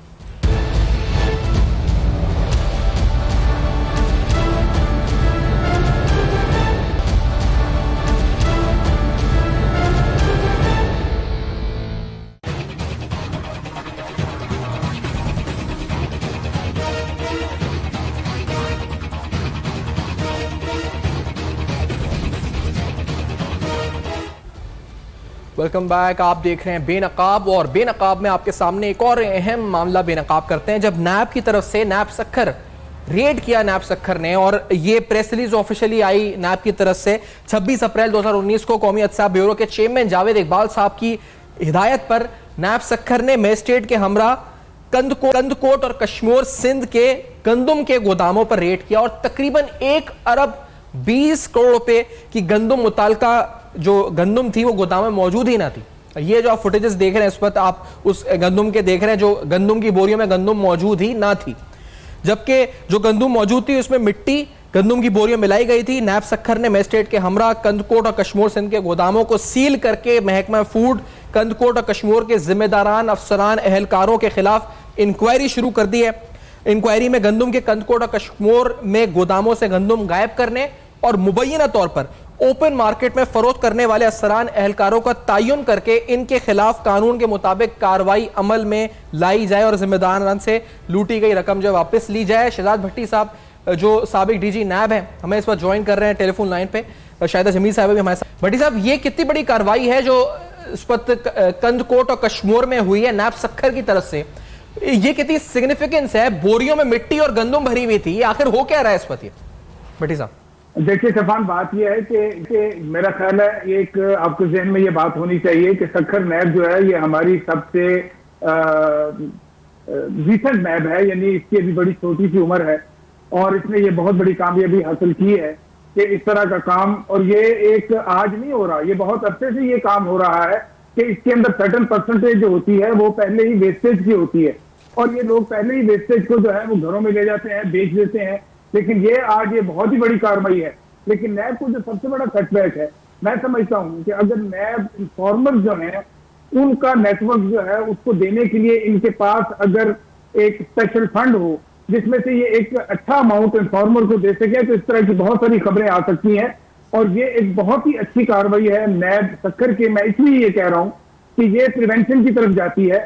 Welcome back. आप देख रहे हैं बेनकाब, और बेनकाब में आपके सामने एक और अहम मामला बेनकाब करते हैं। जब नैब की तरफ से नैब सक्खर रेड किया नैब सक्खर ने, और ये प्रेस रिलीज ऑफिशियली आई नैब की तरफ से 26 अप्रैल 2019 को कौमी एहतसाब ब्यूरो के चेयरमैन जावेद इकबाल साहब की हिदायत पर नैब सक्खर ने मजिस्ट्रेट के हमरा कंदकोट और कश्मीर सिंध के गंदुम के गोदामों पर रेड किया, और तकरीबन 1 अरब 20 करोड़ रुपए की गंदुम मुतालका जो गंदुम थी वो गोदाम में मौजूद ही ना थी। ये जो आप फुटेजेस देख रहे हैं इस वक्त, आप उस गंदुम के देख रहे हैं जो गंदुम की बोरियों में गंदुम मौजूद ही ना थी, जबकि जो गंदुम मौजूद थी उसमें मिट्टी गंदुम की बोरियों मिलाई गई थी। नैब सक्खर ने मजिस्ट्रेट के हमरा कंदकोट और कश्मीर सिंध के गोदामों को सील करके महकमा फूड कंदकोट और कश्मीर के जिम्मेदारान, अफसरान, अहलकारों के खिलाफ इंक्वायरी शुरू कर दी है। इंक्वायरी में गंदुम के कंदकोट और कश्मीर में गोदामों से गंदुम गायब करने और मुबैना तौर पर ओपन मार्केट में फरोख्त करने वाले अफसरान, अहलकारों का तयन करके इनके खिलाफ कानून के मुताबिक कार्रवाई अमल में लाई जाए और जिम्मेदारान से लूटी गई रकम जो वापस ली जाए। शहजाद भट्टी साहब जो साबिक डीजी नैब हैं, हमें इस वक्त ज्वाइन कर रहे हैं टेलीफोन लाइन पे। शायद जमील साहब भी हमारे साथ। भट्टी साहब, ये कितनी बड़ी कार्रवाई है जो इस वक्त कंदकोट और कश्मीर में हुई है नैब सक्खर की तरफ से? ये कितनी सिग्निफिकेंस है? बोरियों में मिट्टी और गंदुम भरी हुई थी, आखिर हो क्या रहा है इस वक्त? भट्टी साहब देखिए सफान, बात यह है कि मेरा ख्याल है एक आपके जहन में ये बात होनी चाहिए कि सक्खर नैब जो है ये हमारी सबसे रिसेंट नैब है, यानी इसकी अभी बड़ी छोटी सी उम्र है और इसने ये बहुत बड़ी कामयाबी हासिल की है कि इस तरह का काम, और ये एक आज नहीं हो रहा, ये बहुत अरसे से ये काम हो रहा है कि इसके अंदर सर्टेन परसेंटेज जो होती है वो पहले ही वेस्टेज की होती है, और ये लोग पहले ही वेस्टेज को जो है वो घरों में ले जाते हैं, बेच देते हैं। लेकिन ये आज ये बहुत ही बड़ी कार्रवाई है। लेकिन नैब को जो सबसे बड़ा सेटबैक है, मैं समझता हूँ कि अगर नैब इन्फॉर्मर जो है उनका नेटवर्क जो है उसको देने के लिए इनके पास अगर एक स्पेशल फंड हो जिसमें से ये एक अच्छा अमाउंट इन्फॉर्मर को दे सके, तो इस तरह की बहुत सारी खबरें आ सकती हैं। और ये एक बहुत ही अच्छी कार्रवाई है नैब सक्खर के। मैं इसलिए ये कह रहा हूं कि ये प्रिवेंशन की तरफ जाती है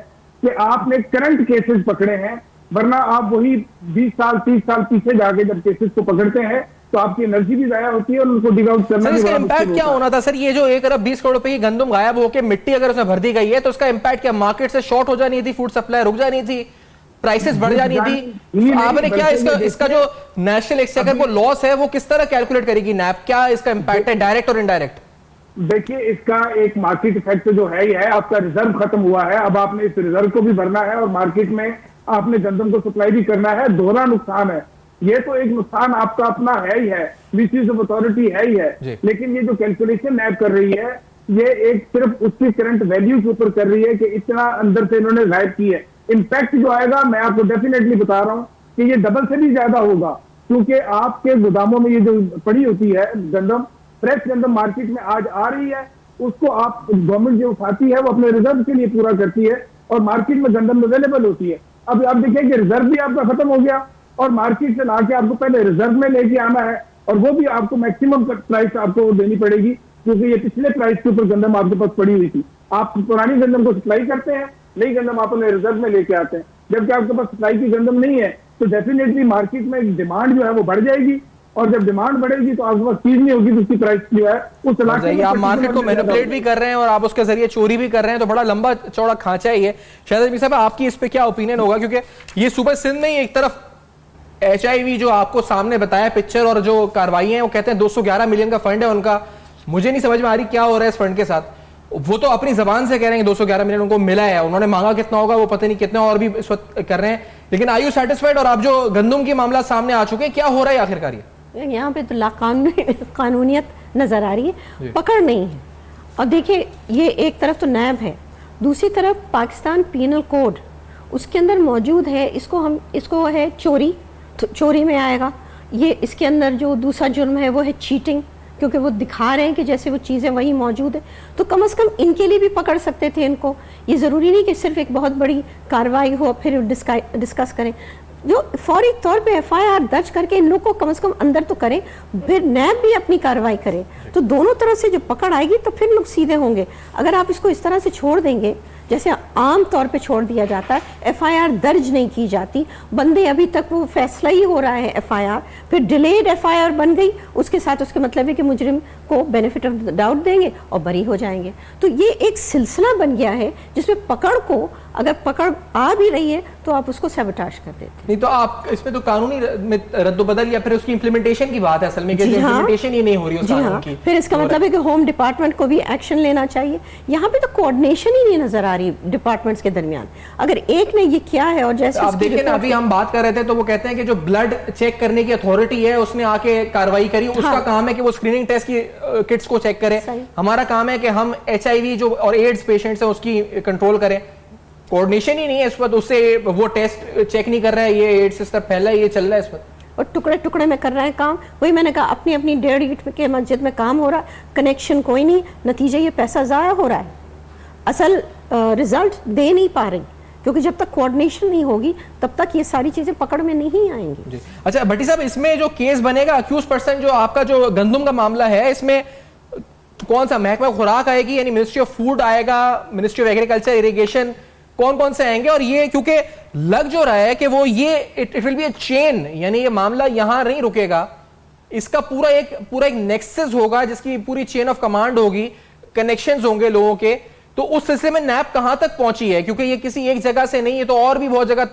कि आपने करंट केसेस पकड़े हैं, वरना आप वही 20 साल 30 साल पीछे जाके जब केसेस को पकड़ते हैं तो आपकी एनर्जी भी जाया होती है और उनको डिग आउट करना भी इसका बड़ा इम्पैक्ट मुश्किल क्या होता है। होना था सर? ये जो 1 अरब 20 करोड़ रुपए की गंदम गायब होकर मिट्टी अगर उसमें भर दी गई है तो उसका इम्पैक्ट क्या? मार्केट से शॉर्ट हो जानी थी, फूड सप्लाई रुक जानी थी, प्राइसेस बढ़ जानी थी? आपने क्या इसका जो नेशनल एक्सचेकर को लॉस है वो किस तरह कैलकुलेट करेगी नैब? क्या इसका इम्पैक्ट है, डायरेक्ट और इनडायरेक्ट? देखिए, इसका एक मार्केट इफेक्ट जो है ही है। आपका रिजर्व खत्म हुआ है, अब आपने इस रिजर्व को भी भरना है और मार्केट में आपने गंदम को सप्लाई भी करना है। दोहरा नुकसान है। ये तो एक नुकसान आपका अपना है ही है, मिसयूज ऑफ अथॉरिटी है ही है, लेकिन ये जो कैलकुलेशन नैब कर रही है ये एक सिर्फ उसकी करंट वैल्यू के ऊपर कर रही है कि इतना अंदर से इन्होंने गायब की है। इम्पैक्ट जो आएगा मैं आपको डेफिनेटली बता रहा हूं कि ये डबल से भी ज्यादा होगा, क्योंकि आपके गोदामों में ये जो पड़ी होती है गंदम, फ्रेश गंदम मार्केट में आज आ रही है, उसको आप गवर्नमेंट जो उठाती है वो अपने रिजर्व के लिए पूरा करती है और मार्केट में गंदम अवेलेबल होती है। अब आप देखिए कि रिजर्व भी आपका खत्म हो गया और मार्केट से लाके आपको पहले रिजर्व में लेके आना है और वो भी आपको मैक्सिमम प्राइस आपको देनी पड़ेगी, क्योंकि ये पिछले प्राइस के ऊपर गंदम आपके पास पड़ी हुई थी। आप पुरानी गंदम को सप्लाई करते हैं, नई गंदम आप अपने रिजर्व में लेके आते हैं। जबकि आपके पास सप्लाई की गंदम नहीं है तो डेफिनेटली मार्केट में डिमांड जो है वो बढ़ जाएगी और जब डिमांड बढ़ेगी तो आपके पास चीज नहीं होगी तो उसकी प्राइस जो है उस इलाके में आप मार्केट को मैनिपुलेट भी कर रहे हैं और आप उसके जरिए चोरी भी कर रहे हैं, तो बड़ा लंबा चौड़ा खांचा ही है। शायद अभी साहब आपकी इस पे क्या ओपिनियन होगा, क्योंकि ये सुबह सिंध में ही एक तरफ HIV जो आपको सामने बताया पिक्चर और जो कार्रवाई है वो कहते हैं 211 मिलियन का फंड है उनका। मुझे नहीं समझ में आ रही क्या हो रहा है इस फंड के साथ। वो तो अपनी जबान से कह रहे हैं 211 मिलियन उनको मिला है, उन्होंने मांगा कितना होगा वो पता नहीं कितना और भी इस वक्त कर रहे हैं, लेकिन आर यू सेटिस्फाइड? और आप जो गंदम की मामला सामने आ चुके हैं, क्या हो रहा है आखिरकार? यहाँ पे तो कानूनियत नजर आ रही है, पकड़ नहीं है। और देखिए ये एक तरफ तो नैब है, दूसरी तरफ पाकिस्तान पीनल कोड उसके अंदर मौजूद है। इसको है चोरी, तो चोरी में आएगा ये। इसके अंदर जो दूसरा जुर्म है वो है चीटिंग, क्योंकि वो दिखा रहे हैं कि जैसे वो चीज़ें वही मौजूद है, तो कम से कम इनके लिए भी पकड़ सकते थे इनको। ये ज़रूरी नहीं कि सिर्फ एक बहुत बड़ी कार्रवाई हो फिर डिस्कस करें। जो फौरी तौर पे FIR दर्ज करके इन लोग को कम से कम अंदर तो करें, फिर नैब भी अपनी कार्रवाई करे, तो दोनों तरफ से जो पकड़ आएगी तो फिर लोग सीधे होंगे। अगर आप इसको इस तरह से छोड़ देंगे जैसे आम तौर पे छोड़ दिया जाता है, FIR दर्ज नहीं की जाती, बंदे अभी तक वो फैसला ही हो रहा है FIR, फिर डिलेड FIR बन गई, उसके साथ उसके मतलब है कि मुजरिम को बेनिफिट ऑफ डाउट देंगे और बरी हो जाएंगे। तो ये एक सिलसिला बन गया है जिसमें पकड़ को अगर पकड़ आ भी रही है तो आप उसको सैबोटाज कर देते हैं। नहीं तो आप इसमें तो कानूनी रद्दोबदल या फिर उसकी इंप्लीमेंटेशन की बात है असल में, कि जो इंप्लीमेंटेशन ही नहीं हो रही उस कानून की। फिर इसका मतलब है कि होम डिपार्टमेंट को भी एक्शन लेना चाहिए। यहाँ पे तो कोऑर्डिनेशन ही नहीं नजर आ रही डिपार्टमेंट्स के दरमियान। अगर एक ने ये किया है और जैसे आप देखिए ना, अभी हम बात कर रहे थे तो वो कहते हैं कि जो ब्लड चेक करने की अथॉरिटी है उसने आके कार्रवाई करी, उसका काम है कि वो स्क्रीनिंग टेस्ट की किट्स को चेक करे। हमारा काम है कि हम HIV जो और एड्स पेशेंट्स है उसकी कंट्रोल करें। कोऑर्डिनेशन ही नहीं है इस वक्त, उससे वो टेस्ट चेक नहीं कर रहा है, ये एड्स इस तरह फैला है, ये चल रहा है इस वक्त और टुकड़े टुकड़े में कर रहे हैं काम। वही मैंने कहा अपनी अपनी 1.5 ईंट के मस्जिद में काम हो रहा है, कनेक्शन कोई नहीं, नतीजे ये पैसा ज़ाया हो रहा है, असल रिजल्ट दे नहीं पा रही, क्योंकि जब तक कोऑर्डिनेशन नहीं होगी तब तक ये सारी चीजें पकड़ में नहीं आएंगी। अच्छा भट्टी साहब, इसमें जो केस बनेगा अक्यूज पर्सन जो आपका जो गंदम का मामला है, इसमें कौन सा महकमा खुराक आएगी, यानी मिनिस्ट्री ऑफ फूड आएगा, मिनिस्ट्री ऑफ एग्रीकल्चर, इरिगेशन, कौन कौन से आएंगे? और ये क्योंकि लग जो रहा है कि वो ये it will be a chain, यानी ये मामला यहां नहीं रुकेगा, इसका पूरा एक नेक्सस होगा जिसकी पूरी चेन ऑफ कमांड होगी, कनेक्शंस होंगे लोगों के। तो उस सिलसिले में नैब कहां तक पहुंची है? क्योंकि ये किसी एक जगह से नहीं है, तो और भी बहुत जगह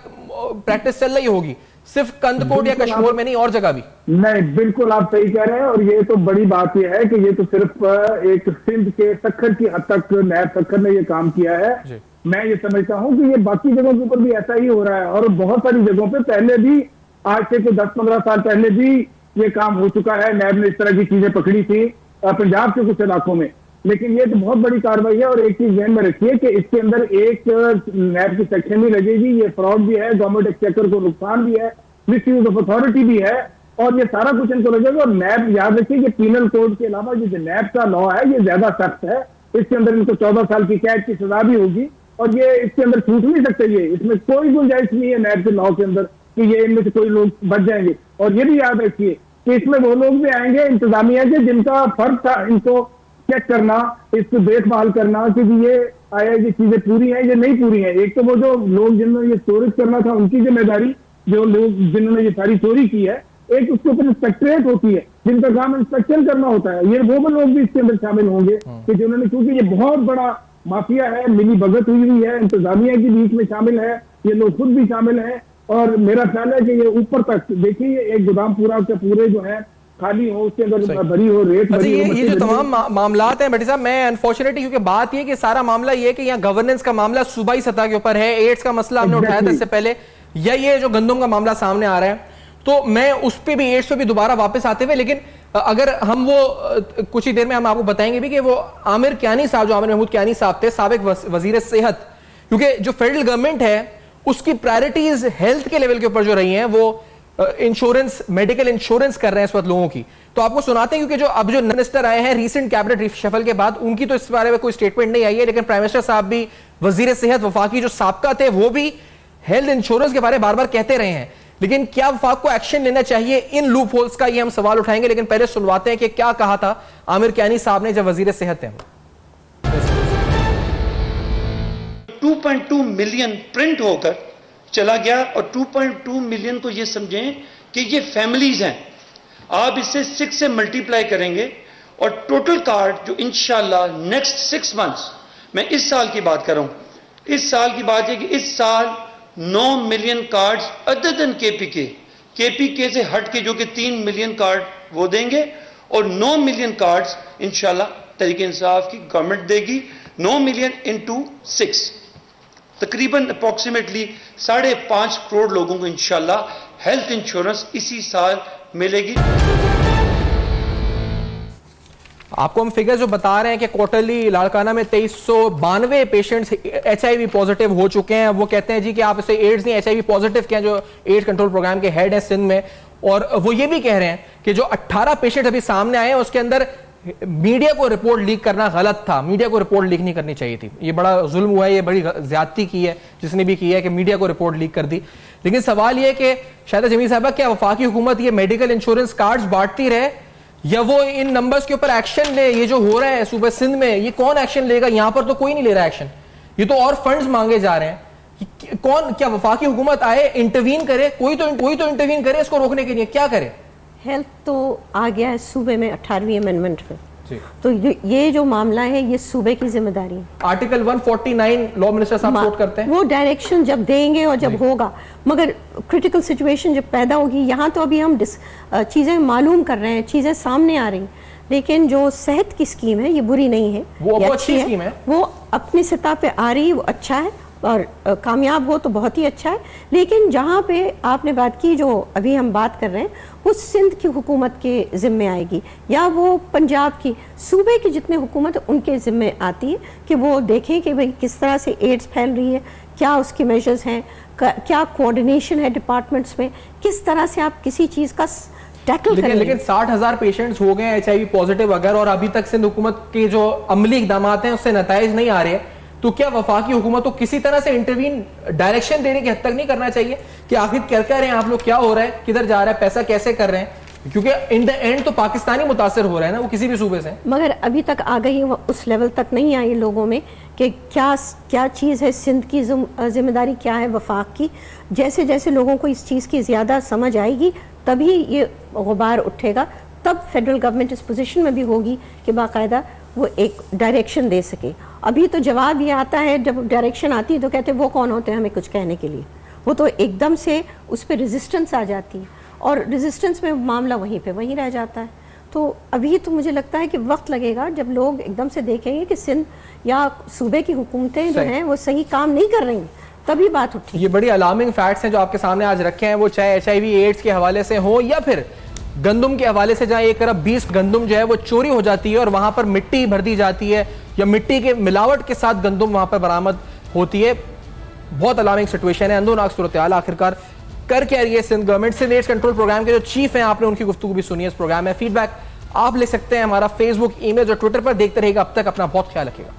प्रैक्टिस चल रही होगी, सिर्फ कंदकोट या कश्मीर में नहीं, और जगह भी नहीं। बिल्कुल आप सही कह रहे हैं और ये तो बड़ी बात यह है कि ये तो सिर्फ एक सिंध के सक्खर की हद तक नैब सक्खर ने ये काम किया है। मैं ये समझता हूं कि ये बाकी जगहों के ऊपर भी ऐसा ही हो रहा है और बहुत सारी जगहों पे पहले भी, आज से तो 10-15 साल पहले भी ये काम हो चुका है। नैब ने इस तरह की चीजें पकड़ी थी पंजाब के कुछ इलाकों में, लेकिन ये तो बहुत बड़ी कार्रवाई है। और एक चीज ध्यान में रखिए कि इसके अंदर एक नैब की सेक्शन भी लगेगी, ये फ्रॉड भी है, गवर्नमेंट एक्सचेकर को नुकसान भी है, मिसयूज ऑफ अथॉरिटी भी है, और ये सारा कुछ इनको लगेगा। और नैब, याद रखिए कि पीनल कोड के अलावा जो नैब का लॉ है ये ज्यादा सख्त है, इसके अंदर इनको 14 साल की कैद की सजा भी होगी और ये इसके अंदर छूट नहीं सकते, ये इसमें कोई गुंजाइश नहीं है नैब के लॉ के अंदर कि ये इनमें से कोई लोग बच जाएंगे। और ये भी याद रखिए कि इसमें वो लोग भी आएंगे इंतजामिया के जिनका फर्ज था इनको चेक करना, इसको देखभाल करना कि ये आया ये चीजें पूरी हैं ये नहीं पूरी हैं। एक तो वो जो लोग जिन्होंने ये स्टोरेज करना था उनकी जिम्मेदारी, जो लोग जिन्होंने ये सारी चोरी की है, एक उसके ऊपर इंस्पेक्टरेट होती है जिनका काम इंस्पेक्शन करना होता है। ये वो लोग भी इसके अंदर शामिल होंगे कि जिन्होंने, क्योंकि ये बहुत बड़ा माफिया है, मिली भगत हुई है, इंतजामिया की बीच में शामिल है, ये लोग खुद भी शामिल है। और मेरा ख्याल है कि ये ऊपर तक देखिए एक गोदाम पूरा के पूरे जो है खाली हो, उसके अंदर भरी हो, रेत भरी हो। ये जो तमाम मामलात हैं भट्टी साहब, मैं अनफॉर्चुनेटली क्योंकि बात ये कि सारा मामला ये कि यहाँ गवर्नेंस का मामला सूबाई सतह के ऊपर है, एड्स का मसला हमने उठाया था इससे पहले, या ये जो गंदम का मामला सामने आ रहा है, तो मैं उस पे भी एड्स पे भी दोबारा वापस आते हुए, लेकिन अगर हम वो कुछ ही देर में हम आपको बताएंगे भी कि वो आमिर कियानी साहब, जो आमिर महमूद कियानी साहब थे, साबिक वजीर सेहत, क्योंकि जो फेडरल गवर्नमेंट है उसकी प्रायोरिटीज हेल्थ के लेवल के ऊपर जो रही हैं, वो इंश्योरेंस, मेडिकल इंश्योरेंस कर रहे हैं इस वक्त लोगों की। तो आपको सुनाते हैं, क्योंकि जो अब जो मिनिस्टर आए हैं रिसेंट कैबिनेट शफल के बाद, उनकी तो इस बारे में कोई स्टेटमेंट नहीं आई है, लेकिन प्राइम मिनिस्टर साहब भी, वजीर सेहत वफाकी जो साबका थे वो भी हेल्थ इंश्योरेंस के बारे में बार बार कहते रहे हैं। लेकिन क्या वफाक को एक्शन लेना चाहिए इन लूप होल्स का, ये हम सवाल उठाएंगे। लेकिन पहले सुनवाते हैं कि क्या कहा था आमिर कियानी साहब ने जब वजीर सेहत थे। 2.2 मिलियन प्रिंट होकर चला गया और 2.2 मिलियन को ये समझें कि ये फैमिलीज हैं। आप इसे 6 से मल्टीप्लाई करेंगे और टोटल कार्ड जो इंशाल्लाह नेक्स्ट 6 मंथ्स, मैं इस साल की बात कर रहा हूं, इस साल की बात है कि इस साल 9 million cards other than KPK से हट के जो कि 3 मिलियन कार्ड वो देंगे और 9 मिलियन कार्ड्स इंशाल्लाह तहरीक इंसाफ की गवर्नमेंट देगी। 9 मिलियन इंटू 6 तकरीबन अप्रॉक्सीमेटली 5.5 करोड़ लोगों को इंशाल्लाह हेल्थ इंश्योरेंस इसी साल मिलेगी। आपको हम फिगर जो बता रहे हैं कि क्वार्टरली लाड़काना में 2392 पेशेंट्स HIV पॉजिटिव हो चुके हैं। वो कहते हैं जी कि आप इसे एड्स नहीं, HIV पॉजिटिव के हैं, जो एड्स कंट्रोल प्रोग्राम के हेड हैं सिंध में। और वो ये भी कह रहे हैं कि जो 18 पेशेंट अभी सामने आए हैं उसके अंदर मीडिया को रिपोर्ट लीक करना गलत था, मीडिया को रिपोर्ट लीक नहीं करनी चाहिए थी। ये बड़ा जुल्म हुआ है, ये बड़ी ज्यादती की है जिसने भी की है कि मीडिया को रिपोर्ट लीक कर दी। लेकिन सवाल ये कि शायद जमील साहबा, क्या वफाकी हुकूमत ये मेडिकल इंश्योरेंस कार्ड्स बांटती रहे या वो इन नंबर्स के ऊपर एक्शन ले? ये जो हो रहा है सूबे सिंध में, ये कौन एक्शन लेगा? यहां पर तो कोई नहीं ले रहा एक्शन, ये तो और फंड्स मांगे जा रहे हैं। कौन, क्या वफाकी हुकूमत आए, इंटरवीन करे? कोई तो इंटरवीन करे इसको रोकने के लिए। क्या करे? हेल्थ तो आ गया है सूबे में 18वीं अमेंडमेंट में, तो ये जो मामला है ये सूबे की जिम्मेदारी है। आर्टिकल 149 लॉ मिनिस्टर साहब कोट करते हैं, वो डायरेक्शन जब देंगे और जब होगा, मगर क्रिटिकल सिचुएशन जब पैदा होगी, यहाँ तो अभी हम चीज़ें मालूम कर रहे हैं, चीज़ें सामने आ रही, लेकिन जो सेहत की स्कीम है ये बुरी नहीं है, वो अच्छी स्कीम है, वो अपनी सतह पे आ रही है, वो अच्छा है और कामयाब हो तो बहुत ही अच्छा है। लेकिन जहाँ पे आपने बात की, जो अभी हम बात कर रहे हैं, वो सिंध की हुकूमत के ज़िम्मे आएगी या वो पंजाब की, सूबे की जितने हुकूमत उनके ज़िम्मे आती है कि वो देखें कि भाई किस तरह से एड्स फैल रही है, क्या उसकी मेजर्स हैं, क्या कोऑर्डिनेशन है डिपार्टमेंट्स में, किस तरह से आप किसी चीज़ का टैकल करेंगे। लेकिन 60,000 पेशेंट्स हो गए HIV पॉजिटिव अगर, और अभी तक सिंध हुकूमत के जो अमली इकदाम हैं उससे नताइज नहीं आ रहे हैं, तो क्या वफाकी हुकूमत को किसी तरह से इंटरवीन, डायरेक्शन देने की हद तक नहीं करना चाहिए कि आखिर क्या कह रहे हैं आप लोग, क्या हो रहा है, किधर जा रहा है पैसा, कैसे कर रहे हैं? क्योंकि इन द एंड तो पाकिस्तानी मुतासिर हो रहे हैं ना, वो किसी भी सूबे से। मगर अभी तक आ गई उस लेवल तक नहीं आई लोगों में कि क्या चीज़ है सिंध की जिम्मेदारी, क्या है वफाक की। जैसे जैसे लोगों को इस चीज़ की ज़्यादा समझ आएगी तभी ये गुबार उठेगा, तब फेडरल गवर्नमेंट इस पोजीशन में भी होगी कि बाकायदा वो एक डायरेक्शन दे सके। अभी तो जवाब ये आता है, जब डायरेक्शन आती है तो कहते हैं वो कौन होते हैं हमें कुछ कहने के लिए, वो तो एकदम से उस पर रेजिस्टेंस आ जाती है और रेजिस्टेंस में मामला वहीं पे वहीं रह जाता है। तो अभी तो मुझे लगता है कि वक्त लगेगा जब लोग एकदम से देखेंगे कि सिंध या सूबे की हुकूमतें जो हैं वो सही काम नहीं कर रही, तभी बात उठी। ये बड़ी अलार्मिंग फैक्ट्स हैं जो आपके सामने आज रखे हैं, वो चाहे HIV एड्स के हवाले से हो या फिर गंदम के हवाले से, जहां एक तरफ 20 गंदम जो है वो चोरी हो जाती है और वहां पर मिट्टी भर दी जाती है या मिट्टी के मिलावट के साथ गंदम वहां पर बरामद होती है। बहुत अलार्मिंग सिचुएशन है, अंदोनाक सूरत हाल। आखिरकार कर क्या रही है Sindh government? Sindh AIDS control program के जो चीफ हैं, आपने उनकी गुफ्तगू भी सुनी है इस प्रोग्राम में। फीडबैक आप ले सकते हैं हमारा फेसबुक, ईमेल और ट्विटर पर। देखते रहिएगा, अब तक अपना बहुत ख्याल रखिएगा।